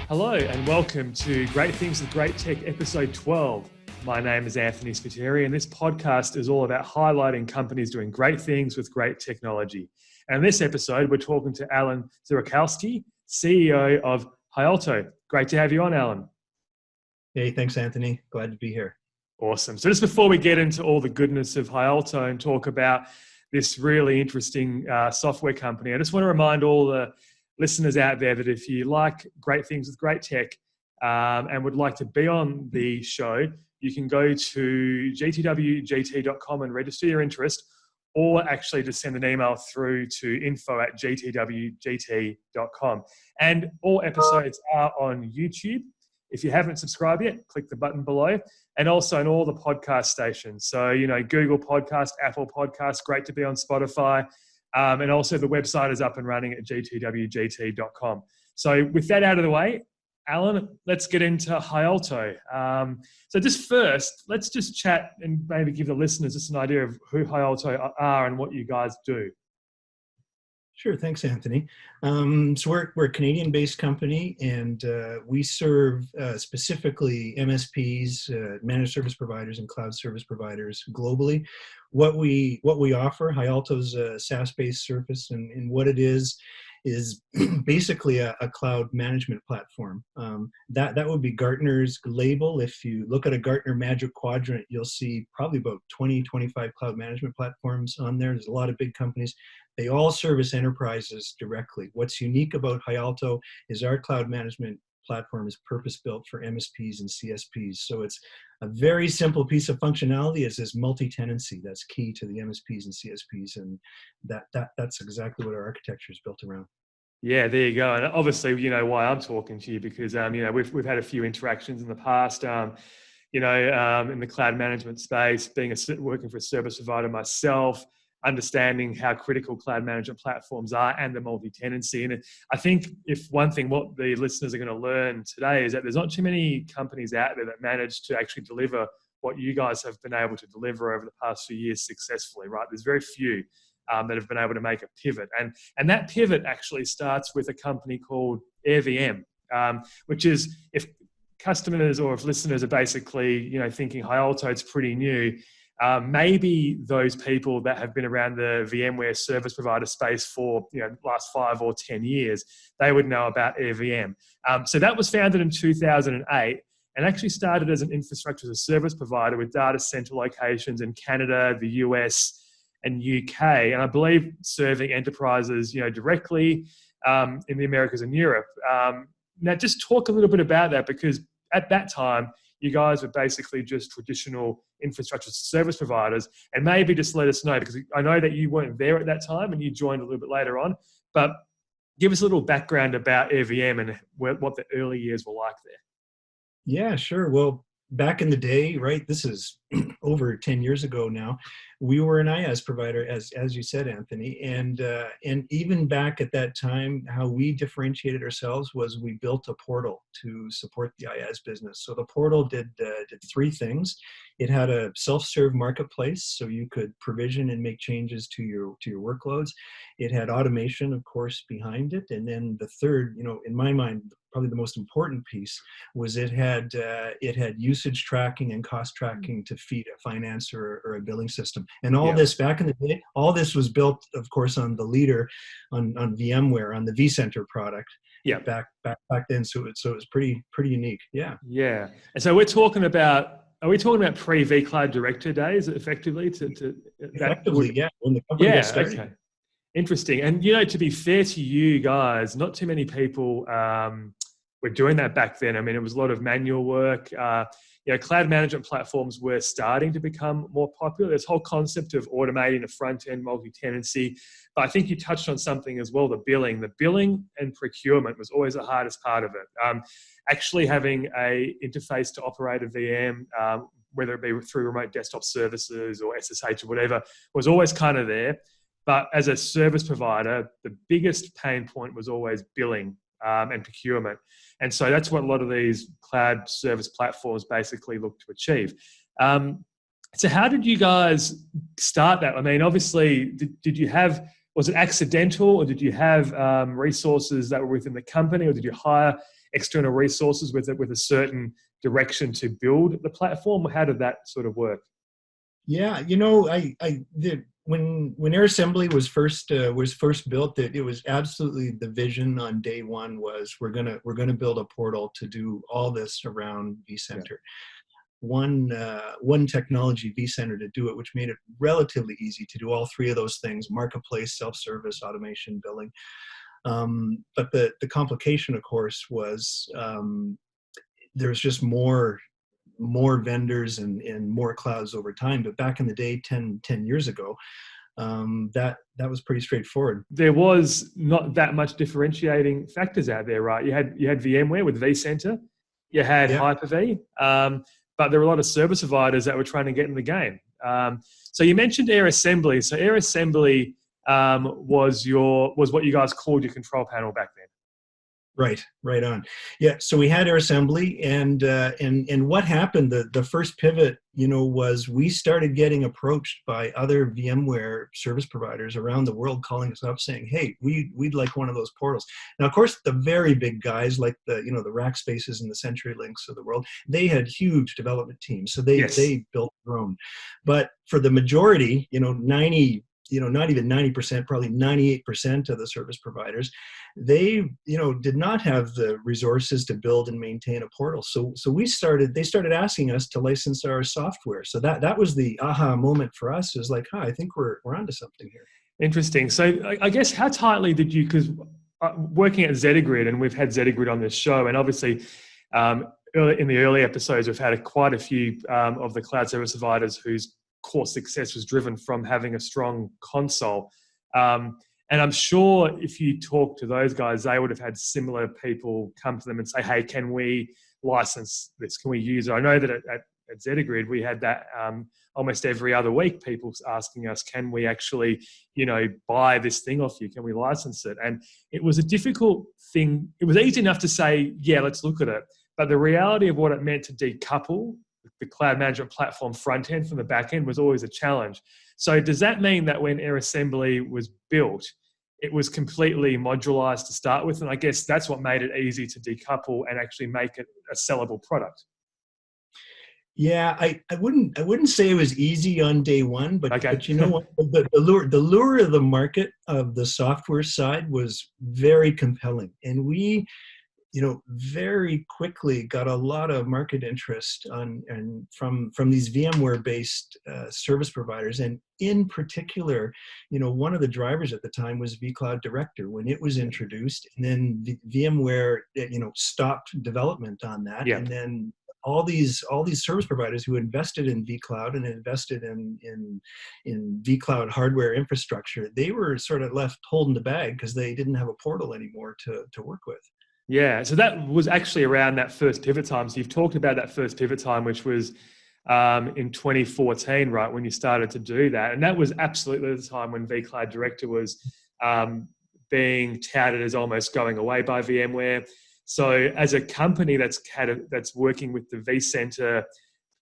Hello and welcome to Great Things with Great Tech, episode 12. My name is Anthony Spiteri and this podcast is all about highlighting companies doing great things with great technology. And in this episode, we're talking to Alan Zurakowski, CEO of HyAlto. Great to have you on, Alan. Hey, thanks, Anthony. Glad to be here. Awesome. So just before we get into all the goodness of HyAlto and talk about this really interesting software company, I just want to remind all the listeners out there that if you like great things with great tech and would like to be on the show, you can go to gtwgt.com and register your interest, or actually just send an email through to info@gtwgt.com. And all episodes are on YouTube. If you haven't subscribed yet, click the button below, and also on all the podcast stations. So, Google Podcast, Apple Podcasts, great to be on Spotify. And also the website is up and running at gtwgt.com. So with that out of the way, Alan, let's get into HyAlto. So just first, let's just chat and maybe give the listeners just an idea of who HyAlto are and what you guys do. Sure, thanks, Anthony. So we're a Canadian-based company, and we serve specifically MSPs, managed service providers, and cloud service providers globally. What we offer, HyAlto's a SaaS based service, and what it is basically a cloud management platform. That would be Gartner's label. If you look at a Gartner Magic Quadrant, you'll see probably about 20-25 cloud management platforms on there. There's a lot of big companies. They all service enterprises directly. What's unique about HyAlto is our cloud management platform is purpose-built for MSPs and CSPs. So it's a very simple piece of functionality. It's this multi-tenancy that's key to the MSPs and CSPs, and that's exactly what our architecture is built around. Yeah, there you go. And obviously, you know why I'm talking to you, because we've had a few interactions in the past. In the cloud management space, working for a service provider myself, understanding how critical cloud management platforms are and the multi-tenancy. And I think what the listeners are going to learn today is that there's not too many companies out there that manage to actually deliver what you guys have been able to deliver over the past few years successfully, right? There's very few that have been able to make a pivot. And that pivot actually starts with a company called AirVM, which is, if customers or if listeners are basically, thinking HyAlto is pretty new, maybe those people that have been around the VMware Service Provider space for last 5 or 10 years, they would know about AirVM. So that was founded in 2008 and actually started as an infrastructure as a service provider with data center locations in Canada, the US, and UK, and I believe serving enterprises directly in the Americas and Europe. Now, just talk a little bit about that, because at that time, you guys were basically just traditional infrastructure service providers, and maybe just let us know, because I know that you weren't there at that time and you joined a little bit later on, but give us a little background about AirVM and what the early years were like there. Yeah, sure. Well, back in the day, right, this is over 10 years ago now, we were an IaaS provider, as you said, Anthony, and even back at that time, how we differentiated ourselves was we built a portal to support the IaaS business. So the portal did 3 things. It had a self-serve marketplace, so you could provision and make changes to your workloads. It had automation, of course, behind it, and then the third, in my mind, probably the most important piece was it had usage tracking and cost tracking to feed a finance or a billing system. And all this back in the day, all this was built, of course, on the leader, on VMware, on the vCenter product. Yeah. Back then, so it was pretty unique. Yeah. Yeah. And so are we talking about pre vCloud Director days, effectively? Effectively, yeah. When the company got started. Okay. Interesting. And to be fair to you guys, not too many people were doing that back then. I mean, it was a lot of manual work. Cloud management platforms were starting to become more popular. This whole concept of automating the front end, multi-tenancy. But I think you touched on something as well, the billing. The billing and procurement was always the hardest part of it. Actually having a interface to operate a VM, whether it be through remote desktop services or SSH or whatever, was always kind of there. But as a service provider, the biggest pain point was always billing and procurement. And so that's what a lot of these cloud service platforms basically look to achieve. So how did you guys start that? I mean, obviously, was it accidental, or did you have resources that were within the company, or did you hire external resources with a certain direction to build the platform? How did that sort of work? Yeah, when AirAssembly was first built, it was absolutely the vision on day one was we're gonna build a portal to do all this around vCenter. Yeah. One technology, vCenter, to do it, which made it relatively easy to do all three of those things: marketplace, self-service, automation, billing. But the complication, of course, was there's just more vendors and more clouds over time. But back in the day, 10 years ago, that was pretty straightforward. There was not that much differentiating factors out there, right? You had VMware with vCenter, you had Hyper-V, but there were a lot of service providers that were trying to get in the game. So you mentioned AirAssembly. So AirAssembly was what you guys called your control panel back then. Right on. Yeah, so we had AirAssembly, and what happened, the first pivot, was we started getting approached by other VMware service providers around the world, calling us up saying, hey, we'd like one of those portals. Now, of course, the very big guys like the Rackspaces and the CenturyLinks of the world, they had huge development teams, so they built their own. But for the majority, not even 90%, probably 98% of the service providers, they, did not have the resources to build and maintain a portal. So they started asking us to license our software. So that was the aha moment for us. It was like, I think we're onto something here. Interesting. So I guess how tightly did you, because working at ZetaGrid, and we've had ZetaGrid on this show, and obviously in the early episodes, we've had quite a few of the cloud service providers whose core success was driven from having a strong console. And I'm sure if you talk to those guys, they would have had similar people come to them and say, hey, can we license this? Can we use it? I know that at ZetaGrid, we had that almost every other week, people asking us, can we actually, buy this thing off you? Can we license it? And it was a difficult thing. It was easy enough to say, yeah, let's look at it. But the reality of what it meant to decouple the cloud management platform front end from the back end was always a challenge. So does that mean that when AirAssembly was built, it was completely modularized to start with? And I guess that's what made it easy to decouple and actually make it a sellable product. Yeah, I wouldn't say it was easy on day one, but you know what? The lure of the market of the software side was very compelling. And we very quickly got a lot of market interest from these VMware-based service providers, and in particular, one of the drivers at the time was vCloud Director when it was introduced, and then VMware, stopped development on that, and then all these service providers who invested in vCloud and invested in vCloud hardware infrastructure, they were sort of left holding the bag because they didn't have a portal anymore to work with. Yeah, so that was actually around that first pivot time. So you've talked about that first pivot time, which was in 2014, right, when you started to do that. And that was absolutely the time when vCloud Director was being touted as almost going away by VMware. So as a company that's working with the vCenter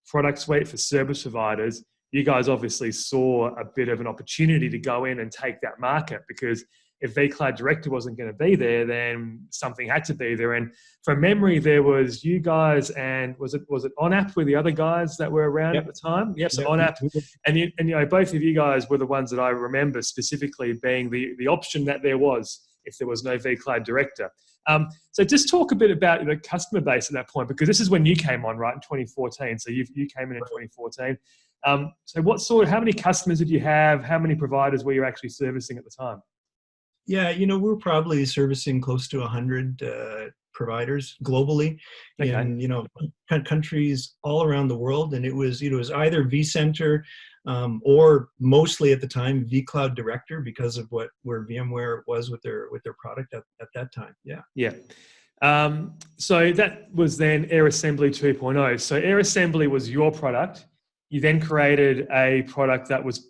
product suite for service providers, you guys obviously saw a bit of an opportunity to go in and take that market, because if vCloud Director wasn't going to be there, then something had to be there. And from memory, there was you guys and was it OnApp were the other guys that were around at the time? Yep, so OnApp. And both of you guys were the ones that I remember specifically being the option that there was if there was no vCloud Director. So just talk a bit about the customer base at that point, because this is when you came on, right, in 2014. So you came in 2014. So how many customers did you have? How many providers were you actually servicing at the time? Yeah, we're probably servicing close to 100 providers globally in countries all around the world, and it was either vCenter or mostly at the time vCloud Director because of where VMware was with their product at that time. Yeah. So that was then AirAssembly 2.0. So AirAssembly was your product. You then created a product that was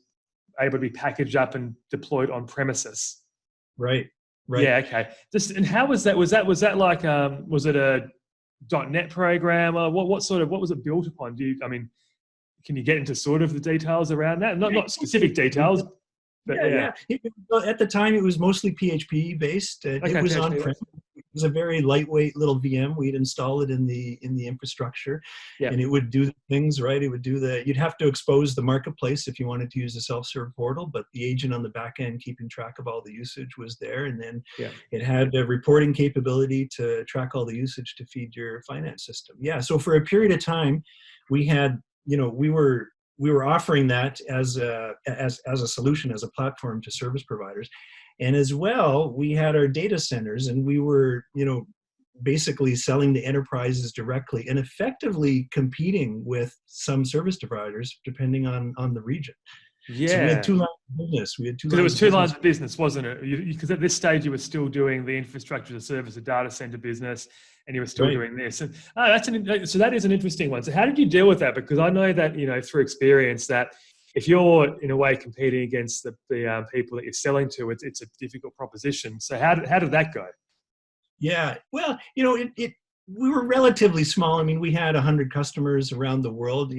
able to be packaged up and deployed on premises. Right. Yeah. Okay. And how was that? Was that like was it a .NET program? Or what was it built upon? Can you get into sort of the details around that? Not specific details, but yeah. At the time, it was mostly PHP based. It was on-prem. was a very lightweight little VM. We'd install it in the infrastructure, Yeah. and it would do the things, right. It would do you'd have to expose the marketplace if you wanted to use a self-serve portal, but the agent on the back end keeping track of all the usage was there. And then it had a reporting capability to track all the usage to feed your finance system. Yeah. So for a period of time, we had, we were offering that as a solution, as a platform to service providers. And as well, we had our data centers, and we were, basically selling to enterprises directly and effectively competing with some service providers depending on the region. Yeah. So we had two lines of business. Because it was two lines of business, wasn't it? Because at this stage you were still doing the infrastructure as a service, a data center business, and you were still doing this. And so that is an interesting one. So how did you deal with that? Because I know that, through experience, that if you're in a way competing against the people that you're selling to, it's a difficult proposition. So how did that go? Yeah, well, we were relatively small. I mean, we had 100 customers around the world.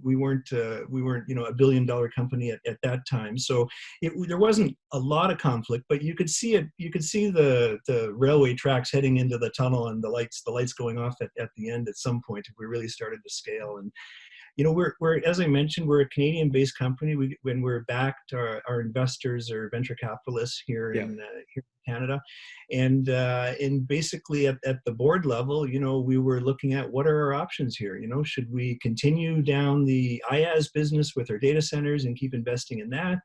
We weren't a billion-dollar company at that time. So there wasn't a lot of conflict, but you could see it. You could see the railway tracks heading into the tunnel, and the lights going off at the end at some point if we really started to scale. And we're as I mentioned, we're a Canadian-based company. When we're backed, our investors are venture capitalists here in Canada, and basically at the board level, we were looking at what are our options here. Should we continue down the IaaS business with our data centers and keep investing in that,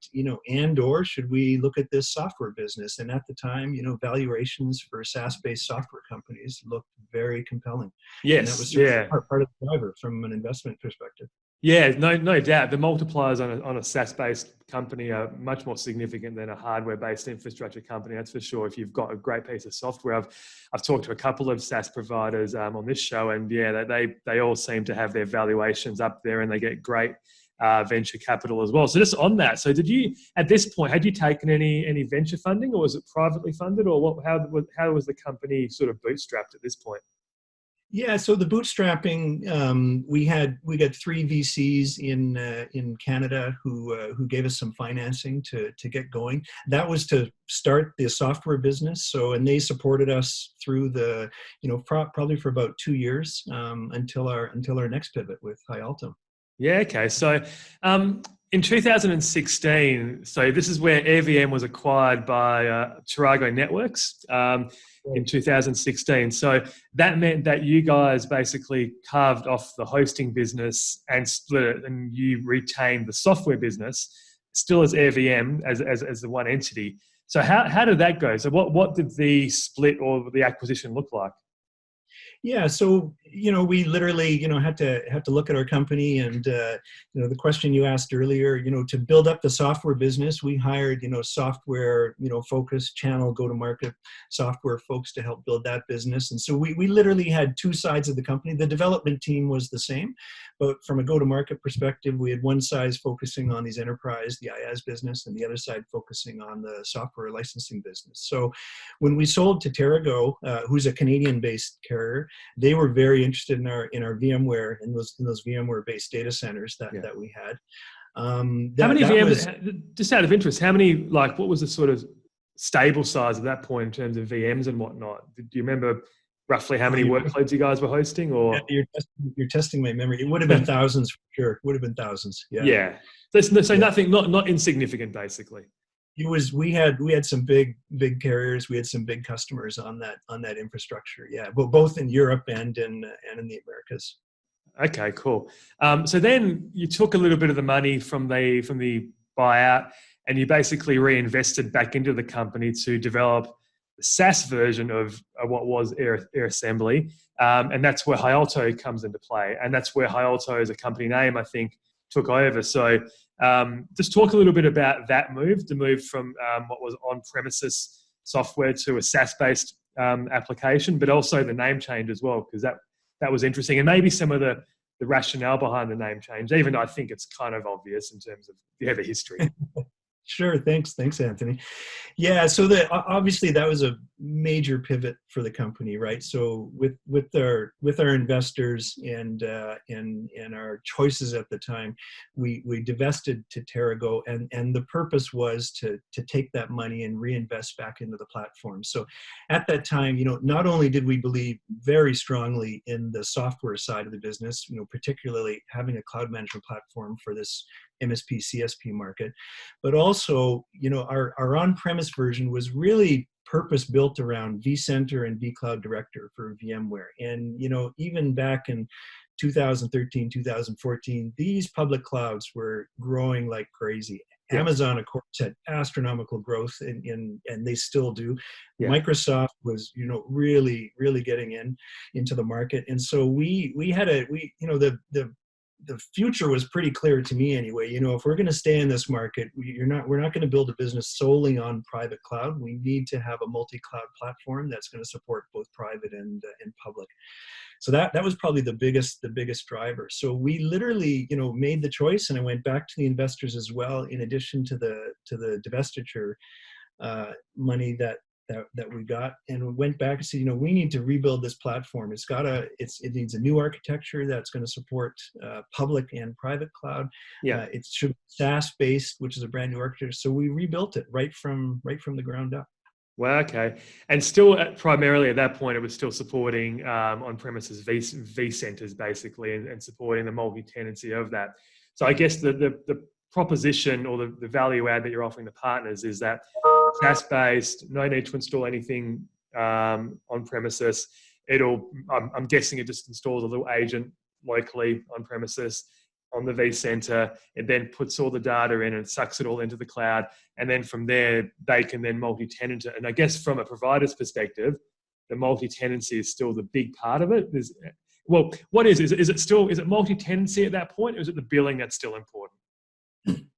and or should we look at this software business? And at the time, valuations for SaaS-based software companies looked very compelling. Yes, and that was part of the driver from an investment perspective. Yeah, no doubt. The multipliers on a SaaS-based company are much more significant than a hardware-based infrastructure company. That's for sure. If you've got a great piece of software, I've talked to a couple of SaaS providers on this show, and they all seem to have their valuations up there, and they get great venture capital as well. So just on that, so did you at this point had you taken any venture funding, or was it privately funded, or how was the company sort of bootstrapped at this point? Yeah, so the bootstrapping, we got 3 VCs in Canada who gave us some financing to get going. That was to start the software business. So, and they supported us through the, probably for about 2 years until our next pivot with HyAlto. Yeah. Okay. So, in 2016, so this is where AirVM was acquired by Tarago Networks. In 2016. So that meant that you guys basically carved off the hosting business and split it, and you retained the software business still as AirVM as the one entity. So how did that go? So what did the split or the acquisition look like? Yeah, so we literally had to look at our company, and the question you asked earlier, to build up the software business, we hired software focused channel go-to-market software folks to help build that business. And so we literally had 2 sides of the company. The development team was the same, but from a go-to-market perspective, we had one side focusing on these enterprise, the IaaS business, and the other side focusing on the software licensing business. So when we sold to Tarago, who's a Canadian-based carrier, they were very interested in our VMware, in those VMware-based data centers that we had. How many VMs? Just out of interest, what was the sort of stable size at that point in terms of VMs and whatnot? Do you remember roughly how many workloads you guys were hosting? Or you're testing my memory. It would have been thousands for sure. It would have been thousands. Yeah. Yeah. So nothing, not insignificant, basically. We had some big carriers. We had some big customers on that infrastructure. Yeah, but both in Europe and in the Americas. Okay, cool. So then you took a little bit of the money from the buyout, and you basically reinvested back into the company to develop the SaaS version of what was AirAssembly, and that's where HyAlto comes into play, and that's where HyAlto as a company name, I think, took over. So just talk a little bit about that move, the move from what was on-premises software to a SaaS-based application, but also the name change as well, because that was interesting, and maybe some of the rationale behind the name change, even though I think it's kind of obvious in terms of the history. Sure. Thanks, Anthony. Yeah, so obviously that was a major pivot for the company, right? So with our investors and our choices at the time, we divested to Terrago, and the purpose was to take that money and reinvest back into the platform. So at that time, not only did we believe very strongly in the software side of the business, particularly having a cloud management platform for this MSP CSP market, but also our on-premise version was really purpose built around vCenter and vCloud Director for VMware. And even back in 2013, 2014, these public clouds were growing like crazy. Yeah. Amazon, of course, had astronomical growth, and they still do. Yeah. Microsoft was, really getting into the market, and so the future was pretty clear to me anyway. If we're going to stay in this market, we're not going to build a business solely on private cloud. We need to have a multi-cloud platform that's going to support both private and public. So that was probably the biggest driver. So we literally, made the choice, and I went back to the investors as well, in addition to the divestiture money that we got, and we went back and said, we need to rebuild this platform. It needs a new architecture that's going to support public and private cloud. Yeah. It should be SaaS based, which is a brand new architecture. So we rebuilt it right from the ground up. Wow. Okay. And still, primarily at that point, it was still supporting on-premises vCenters basically, and supporting the multi-tenancy of that. So I guess the proposition or the value add that you're offering the partners is that SaaS-based, no need to install anything on premises. I'm guessing it just installs a little agent locally on premises on the vCenter. It then puts all the data in and sucks it all into the cloud. And then from there, they can then multi-tenant it. And I guess from a provider's perspective, the multi-tenancy is still the big part of it. What is it? Is it multi-tenancy at that point, or is it the billing that's still important?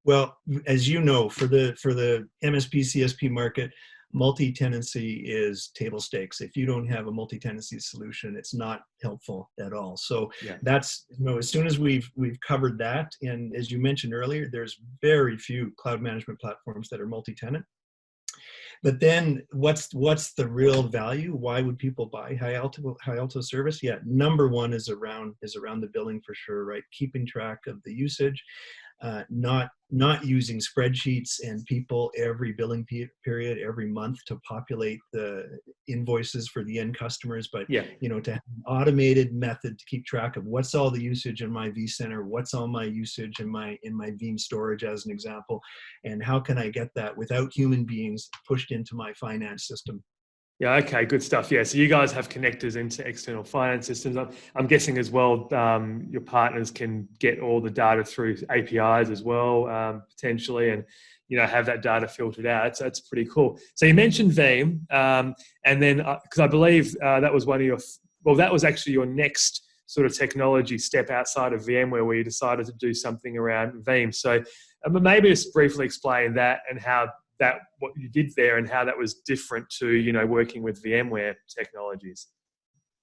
Well, as you know, for the MSP CSP market, multi-tenancy is table stakes. If you don't have a multi-tenancy solution, it's not helpful at all. So that's, as soon as we've covered that, and as you mentioned earlier, there's very few cloud management platforms that are multi-tenant. But then what's the real value? Why would people buy HyAlto service? Yeah, number one is around the billing for sure, right? Keeping track of the usage. Not using spreadsheets and people every billing period every month to populate the invoices for the end customers, but to have an automated method to keep track of what's all the usage in my vCenter, what's all my usage in my Veeam storage as an example, and how can I get that without human beings pushed into my finance system. Yeah, okay, good stuff. Yeah, so you guys have connectors into external finance systems. I'm guessing as well, your partners can get all the data through APIs as well, potentially, and have that data filtered out. So that's pretty cool. So you mentioned Veeam, and then because I believe that was that was actually your next sort of technology step outside of VMware, where you decided to do something around Veeam. So maybe just briefly explain that and how what you did there and how that was different to working with VMware technologies.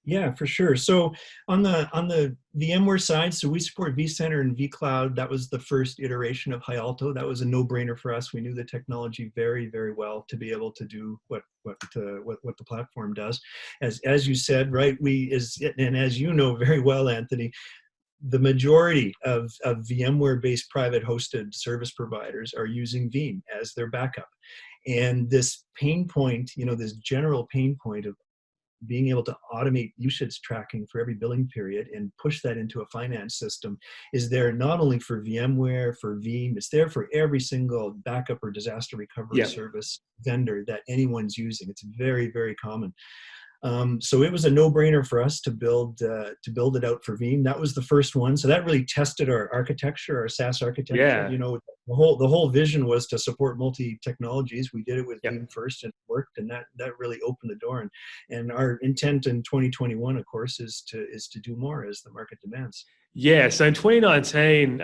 Yeah, for sure. So on the VMware side, so we support vCenter and vCloud. That was the first iteration of HyAlto. That was a no-brainer for us. We knew the technology very, very well to be able to do what the platform does. As you said, right? And as you know very well, Anthony, the majority of VMware-based private hosted service providers are using Veeam as their backup. And this pain point, this general pain point of being able to automate usage tracking for every billing period and push that into a finance system is there not only for VMware, for Veeam, it's there for every single backup or disaster recovery service vendor that anyone's using. It's very, very common. So it was a no-brainer for us to build it out for Veeam. That was the first one. So that really tested our architecture, our SaaS architecture. Yeah. The whole vision was to support multi-technologies. We did it with Veeam first, and it worked, and that really opened the door. And our intent in 2021, of course, is to do more as the market demands. Yeah. So in 2019,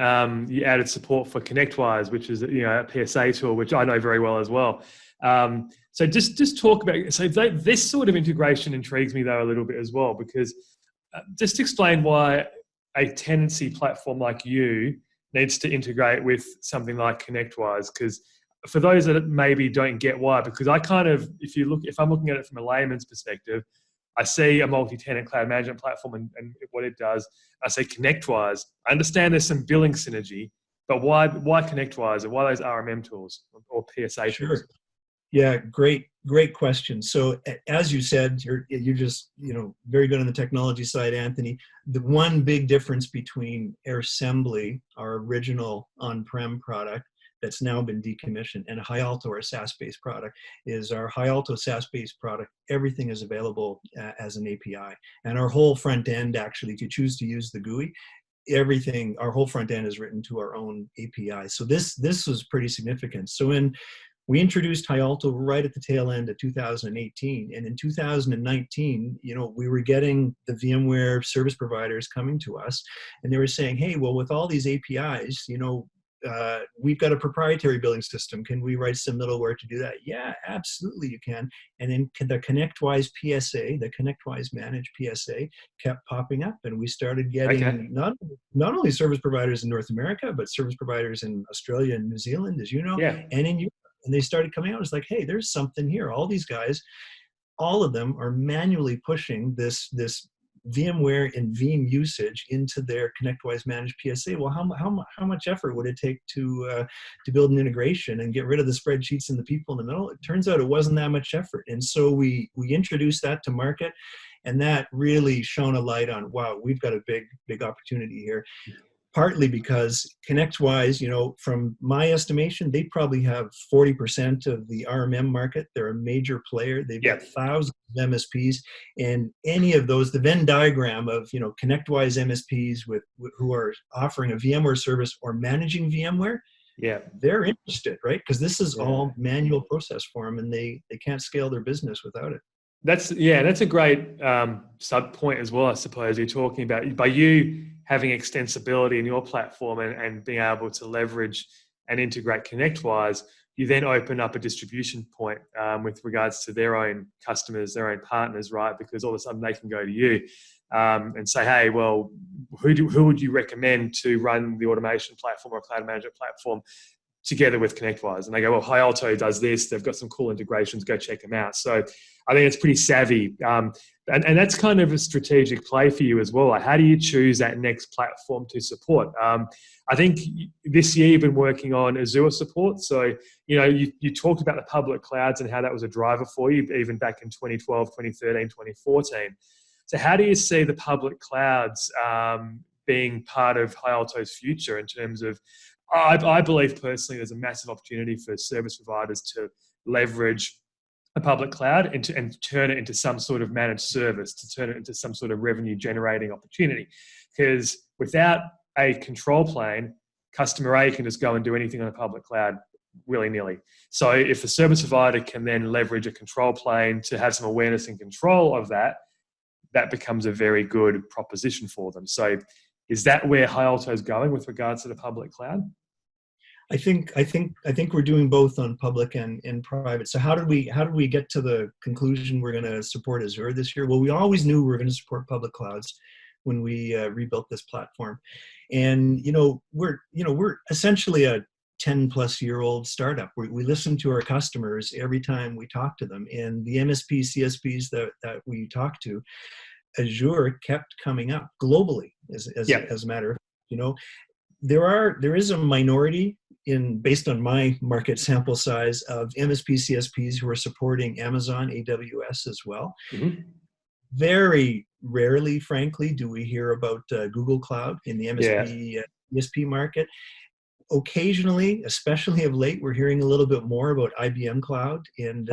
you added support for ConnectWise, which is a PSA tool, which I know very well as well. So just talk about, this sort of integration intrigues me though a little bit as well, because just explain why a tenancy platform like you needs to integrate with something like ConnectWise, because for those that maybe don't get why, because I kind of, if I'm looking at it from a layman's perspective, I see a multi-tenant cloud management platform and what it does. I say ConnectWise. I understand there's some billing synergy, but why ConnectWise, and why those RMM tools or PSA Sure. tools? Yeah, great question. So as you said, you're just, very good on the technology side, Anthony. The one big difference between AirAssembly, our original on-prem product that's now been decommissioned, and HyAlto, our SaaS-based product, is our HyAlto SaaS-based product. Everything is available as an API, and our whole front end, actually, if you choose to use the GUI, our whole front end is written to our own API. So this was pretty significant. So we introduced HyAlto right at the tail end of 2018. And in 2019, we were getting the VMware service providers coming to us, and they were saying, hey, well, with all these APIs, we've got a proprietary billing system. Can we write some middleware to do that? Yeah, absolutely you can. And then the ConnectWise PSA, the ConnectWise Managed PSA, kept popping up, and we started getting not only service providers in North America, but service providers in Australia and New Zealand, as you know, and in Europe. And they started coming out. It's like, hey, there's something here. All these guys, all of them are manually pushing this VMware and Veeam usage into their ConnectWise Managed PSA. Well, how much effort would it take to build an integration and get rid of the spreadsheets and the people in the middle? It turns out it wasn't that much effort. And so we introduced that to market, and that really shone a light on, wow, we've got a big opportunity here. Partly because ConnectWise, from my estimation, they probably have 40% of the RMM market. They're a major player. They've got thousands of MSPs, and any of those, the Venn diagram of, ConnectWise MSPs who are offering a VMware service or managing VMware, they're interested, right? Because this is all manual process for them, and they can't scale their business without it. That's a great sub point as well, I suppose. You're talking about by you having extensibility in your platform and being able to leverage and integrate ConnectWise, you then open up a distribution point with regards to their own customers, their own partners, right? Because all of a sudden they can go to you and say, hey, well, who would you recommend to run the automation platform or cloud management platform together with ConnectWise? And they go, well, HyAlto does this. They've got some cool integrations. Go check them out. So I think it's pretty savvy. And that's kind of a strategic play for you as well. Like, how do you choose that next platform to support? I think this year you've been working on Azure support. So, you talked about the public clouds and how that was a driver for you, even back in 2012, 2013, 2014. So how do you see the public clouds being part of HyAlto's future in terms of, I believe personally there's a massive opportunity for service providers to leverage a public cloud and turn it into some sort of managed service, to turn it into some sort of revenue generating opportunity. Because without a control plane, customer A can just go and do anything on a public cloud willy-nilly. So if a service provider can then leverage a control plane to have some awareness and control of that, that becomes a very good proposition for them. So is that where HyAlto is going with regards to the public cloud? I think we're doing both on public and private. So how did we get to the conclusion we're going to support Azure this year? Well, we always knew we were going to support public clouds when we rebuilt this platform, and we're essentially a 10-plus-year-old startup. We listen to our customers every time we talk to them, and the MSPs, CSPs that we talk to, Azure kept coming up globally as a matter of, there is a minority based on my market sample size of MSP CSPs who are supporting Amazon AWS as well. Mm-hmm. Very rarely, frankly, do we hear about Google Cloud in the MSP CSP market. Occasionally, especially of late, we're hearing a little bit more about IBM Cloud, and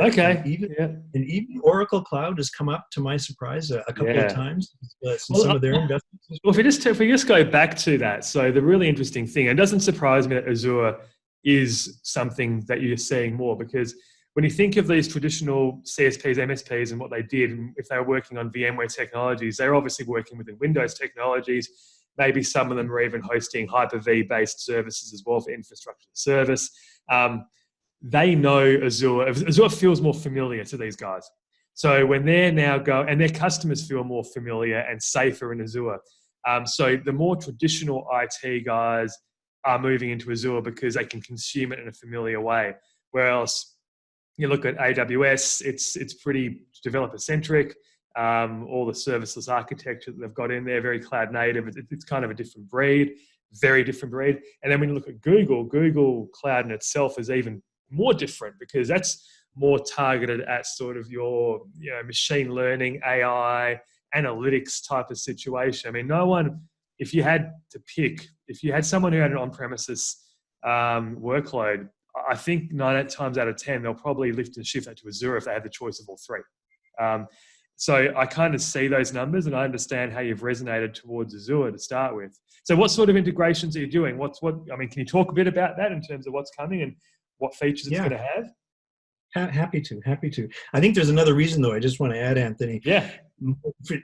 even Oracle Cloud has come up, to my surprise, a couple of times. Some of their investments. Well, if we just go back to that, so the really interesting thing, it doesn't surprise me that Azure is something that you're seeing more, because when you think of these traditional CSPs, MSPs, and what they did, and if they were working on VMware technologies, they're obviously working within Windows technologies. Maybe some of them are even hosting Hyper-V based services as well for infrastructure service. They know Azure. Azure feels more familiar to these guys. So when they're now and their customers feel more familiar and safer in Azure. So the more traditional IT guys are moving into Azure because they can consume it in a familiar way. Whereas you look at AWS, it's pretty developer centric. All the serviceless architecture that they've got in there, very cloud native. It's kind of a different breed, very different breed. And then when you look at Google Cloud in itself is even more different because that's more targeted at sort of your machine learning, AI, analytics type of situation. I mean, no one, if you had someone who had an on-premises workload, I think 9 times out of 10, they'll probably lift and shift that to Azure if they had the choice of all three. So I kind of see those numbers and I understand how you've resonated towards Azure to start with. So what sort of integrations are you doing? Can you talk a bit about that in terms of what's coming and what features it's going to have? Happy to. I think there's another reason, though, I just want to add, Anthony. Yeah.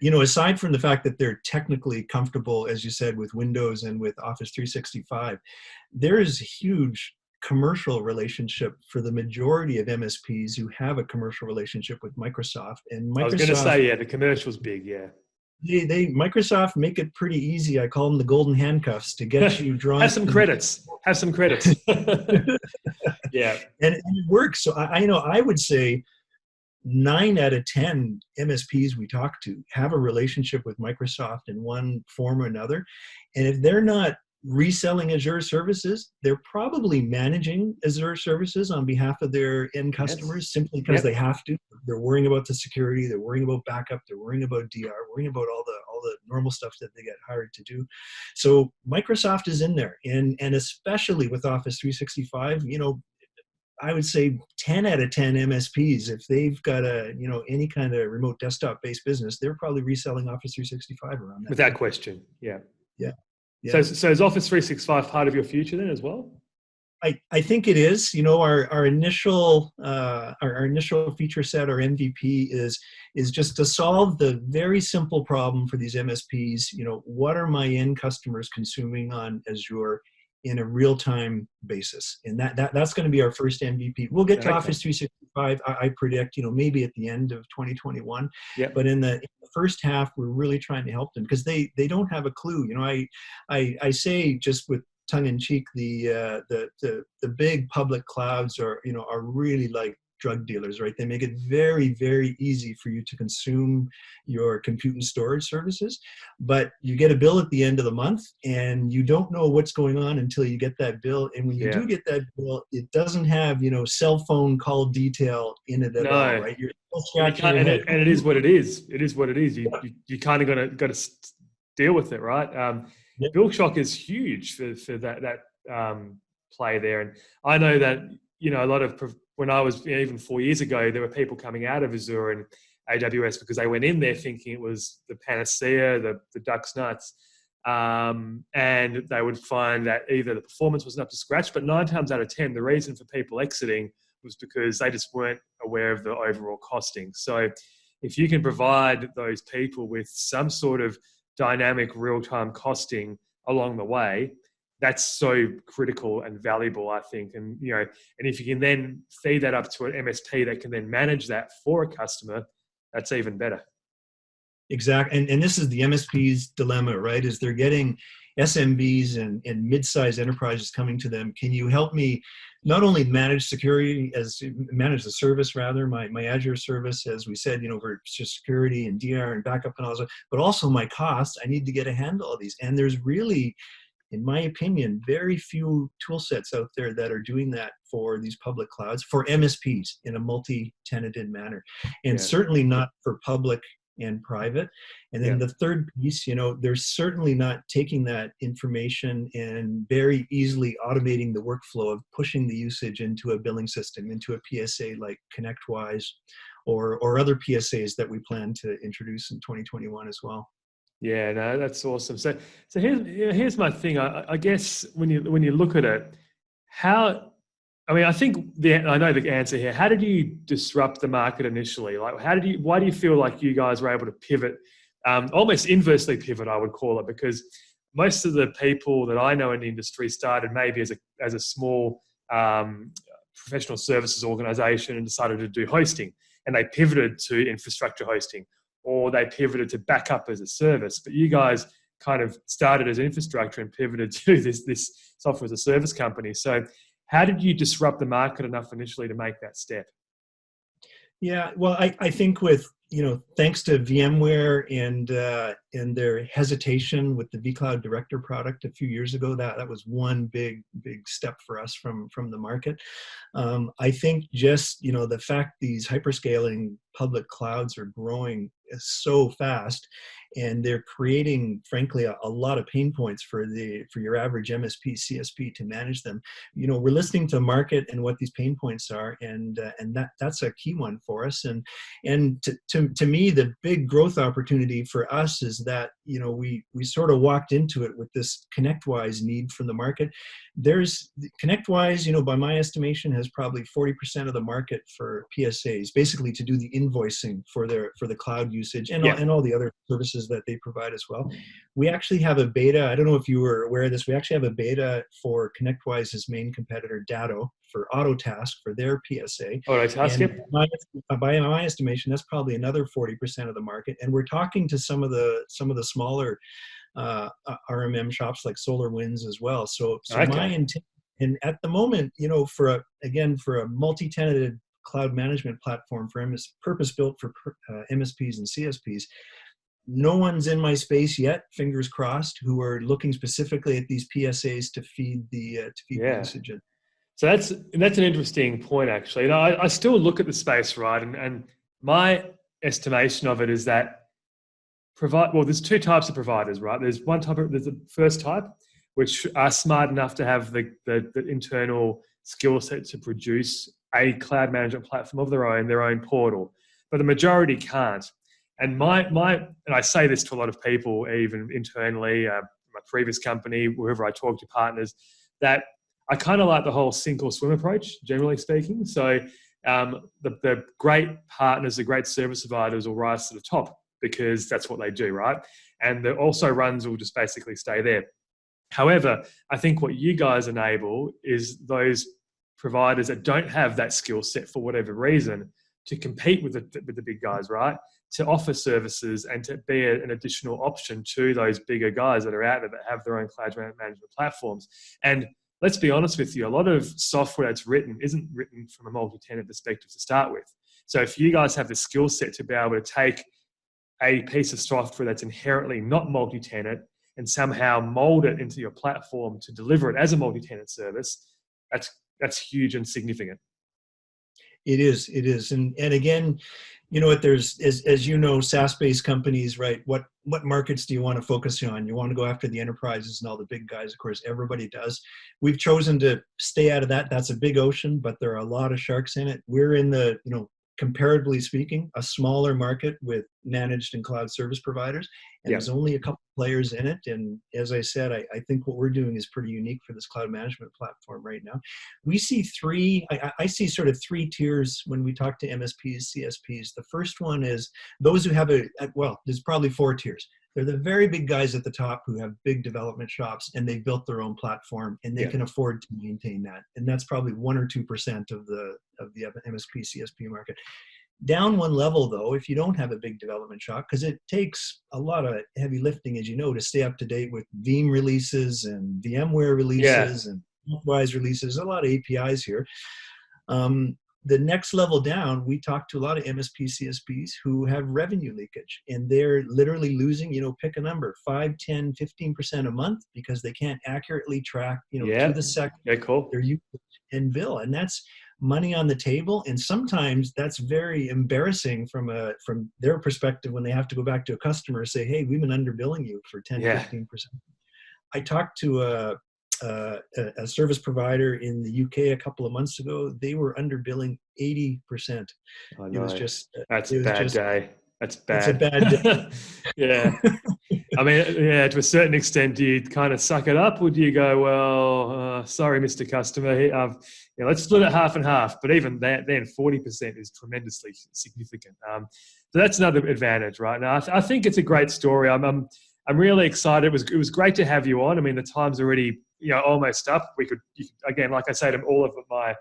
Aside from the fact that they're technically comfortable, as you said, with Windows and with Office 365, there is a huge commercial relationship for the majority of MSPs who have a commercial relationship with Microsoft. And Microsoft, I was going to say, the commercial's big, yeah. Microsoft make it pretty easy. I call them the golden handcuffs to get you drawn. Have some credits. Yeah. And it works. So I would say 9 out of 10 MSPs we talk to have a relationship with Microsoft in one form or another. And if they're not reselling Azure services, they're probably managing Azure services on behalf of their end customers simply because they have to. They're worrying about the security, they're worrying about backup, they're worrying about DR, worrying about all the normal stuff that they get hired to do. So Microsoft is in there, and especially with Office 365, I would say 10 out of 10 MSPs, if they've got any kind of remote desktop-based business, they're probably reselling Office 365 around that. Without question, yeah. Yeah. So is Office 365 part of your future then as well? I think it is. Our initial feature set, our MVP is just to solve the very simple problem for these MSPs. What are my end customers consuming on Azure in a real-time basis? And that's going to be our first MVP. We'll get to Office 365, I predict, maybe at the end of 2021. Yep. But in the first half, we're really trying to help them because they don't have a clue. I say, just with tongue in cheek, the big public clouds are really like drug dealers, right? They make it very, very easy for you to consume your compute and storage services, but you get a bill at the end of the month and you don't know what's going on until you get that bill. And when you do get that bill, it doesn't have, cell phone call detail in it at all, right? You're still scratching your head. And it is what it is. It is what it is. You kind of got to deal with it, right? Bill shock is huge for that play there. And I know that, a lot of, when I was even 4 years ago, there were people coming out of Azure and AWS because they went in there thinking it was the panacea, the duck's nuts. And they would find that either the performance wasn't up to scratch, but 9 times out of 10, the reason for people exiting was because they just weren't aware of the overall costing. So if you can provide those people with some sort of dynamic real-time costing along the way, that's so critical and valuable, I think. And, and if you can then feed that up to an MSP that can then manage that for a customer, that's even better. Exactly. And this is the MSP's dilemma, right? Is they're getting SMBs and mid-sized enterprises coming to them. Can you help me not only manage manage the service, rather, my Azure service, as we said, for security and DR and backup and all that, but also my costs. I need to get a handle of these. And there's really, in my opinion, very few tool sets out there that are doing that for these public clouds, for MSPs in a multi-tenanted manner, and certainly not for public and private. And then the third piece, they're certainly not taking that information and very easily automating the workflow of pushing the usage into a billing system, into a PSA like ConnectWise or other PSAs that we plan to introduce in 2021 as well. Yeah, no, that's awesome. So here's my thing. I guess when you look at it, I think I know the answer here. How did you disrupt the market initially? Like, why do you feel like you guys were able to pivot, almost inversely pivot, I would call it, because most of the people that I know in the industry started maybe as a small professional services organization and decided to do hosting, and they pivoted to infrastructure hosting, or they pivoted to backup as a service. But you guys kind of started as infrastructure and pivoted to this software as a service company. So How did you disrupt the market enough initially to make that step? Yeah, well, I think with, thanks to VMware and their hesitation with the vCloud Director product a few years ago, that was one big step for us from the market. I think just, the fact these hyperscaling public clouds are growing so fast, and they're creating, frankly, a lot of pain points for your average MSP, CSP to manage them. We're listening to market and what these pain points are, and that's a key one for us. And to me, the big growth opportunity for us is that we sort of walked into it with this ConnectWise need from the market. There's ConnectWise, by my estimation, has probably 40% of the market for PSAs, basically to do the invoicing for the cloud usage and all the other services that they provide as well. We actually have a beta. I don't know if you were aware of this. We actually have a beta for ConnectWise's main competitor, Datto, for Autotask for their PSA. Autotask, yep. By my estimation, that's probably another 40% of the market. And we're talking to some of the smaller RMM shops like SolarWinds as well. So okay. My intent, and at the moment, for a multi-tenanted cloud management platform for purpose-built for MSPs and CSPs, no one's in my space yet, fingers crossed, who are looking specifically at these PSAs to feed the usage. So that's an interesting point, actually. I still look at the space, right? And my estimation of it is that there's two types of providers, right? There's the first type, which are smart enough to have the internal skill set to produce a cloud management platform of their own portal, but the majority can't. And and I say this to a lot of people, even internally, my previous company, wherever I talk to partners, that I kind of like the whole sink or swim approach, generally speaking. So the great partners, the great service providers will rise to the top because that's what they do, right? And the also runs will just basically stay there. However, I think what you guys enable is those providers that don't have that skill set for whatever reason to compete with the big guys, right? To offer services and to be an additional option to those bigger guys that are out there that have their own cloud management platforms. And let's be honest with you, a lot of software that's written isn't written from a multi-tenant perspective to start with. So if you guys have the skill set to be able to take a piece of software that's inherently not multi-tenant and somehow mold it into your platform to deliver it as a multi-tenant service, that's huge and significant. It is. And again, there's, as SaaS-based companies, right? What markets do you want to focus on? You want to go after the enterprises and all the big guys. Of course, everybody does. We've chosen to stay out of that. That's a big ocean, but there are a lot of sharks in it. We're in the, comparatively speaking, a smaller market with managed and cloud service providers. And there's only a couple players in it. And as I said, I think what we're doing is pretty unique for this cloud management platform right now. We see I see sort of three tiers when we talk to MSPs, CSPs. The first one is those who have there's probably four tiers. They're the very big guys at the top who have big development shops and they've built their own platform and they can afford to maintain that. And that's probably 1 or 2% of the MSP, CSP market. Down one level, though, if you don't have a big development shop, because it takes a lot of heavy lifting, as you know, to stay up to date with Veeam releases and VMware releases and ConnectWise releases, a lot of APIs here. The next level down, we talk to a lot of MSP, CSPs who have revenue leakage, and they're literally losing, pick a number, 5, 10, 15% a month because they can't accurately track, to the second their usage and bill. And that's money on the table. And sometimes that's very embarrassing from their perspective when they have to go back to a customer and say, hey, we've been underbilling you for 10, 15%. I talked to a service provider in the UK a couple of months ago. They were underbilling 80%. I know. It was just that's a bad day. That's bad. It's a bad day. Yeah. I mean, to a certain extent, do you kind of suck it up, or do you go, well, sorry, Mr. Customer, let's split it half and half. But even then 40% is tremendously significant. So that's another advantage, right? Now, I think it's a great story. I'm really excited. It was great to have you on. I mean, the time's already almost up. You could again, like I say to all of my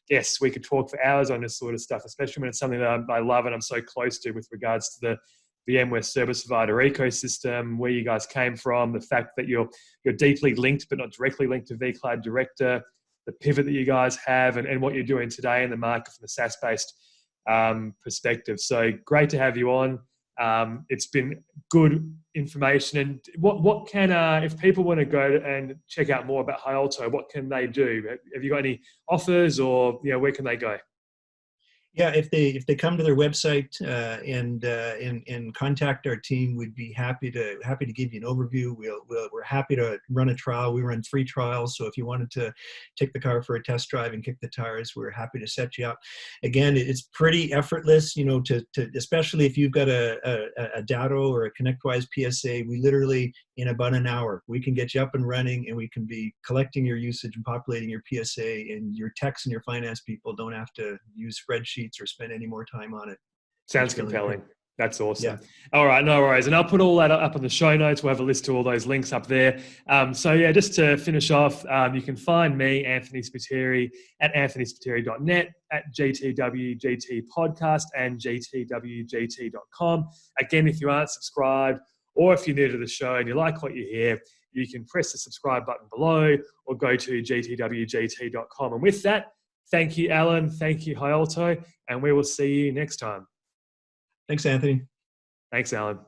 guests, we could talk for hours on this sort of stuff, especially when it's something that I love and I'm so close to with regards to the VMware Service Provider ecosystem, where you guys came from, the fact that you're deeply linked but not directly linked to vCloud Director, the pivot that you guys have and what you're doing today in the market from the SaaS-based perspective. So great to have you on. It's been good information. And what can, if people want to go and check out more about HyAlto, what can they do? Have you got any offers, or where can they go? Yeah, if they come to their website and contact our team, we'd be happy to give you an overview. We're happy to run a trial. We run free trials, so if you wanted to take the car for a test drive and kick the tires, we're happy to set you up. Again, it's pretty effortless, to especially if you've got a Datto or a ConnectWise PSA. We literally, in about an hour, we can get you up and running, and we can be collecting your usage and populating your PSA, and your techs and your finance people don't have to use spreadsheets or spend any more time on it. Sounds compelling. That's awesome. Yeah. All right, no worries. And I'll put all that up on the show notes. We'll have a list to all those links up there. So yeah, just to finish off, you can find me, Anthony Spiteri, at anthonyspiteri.net, at GTWGT Podcast, and GTWGT.com. Again, if you aren't subscribed, or if you're new to the show and you like what you hear, you can press the subscribe button below or go to GTWGT.com. And with that, thank you, Alan. Thank you, HyAlto. And we will see you next time. Thanks, Anthony. Thanks, Alan.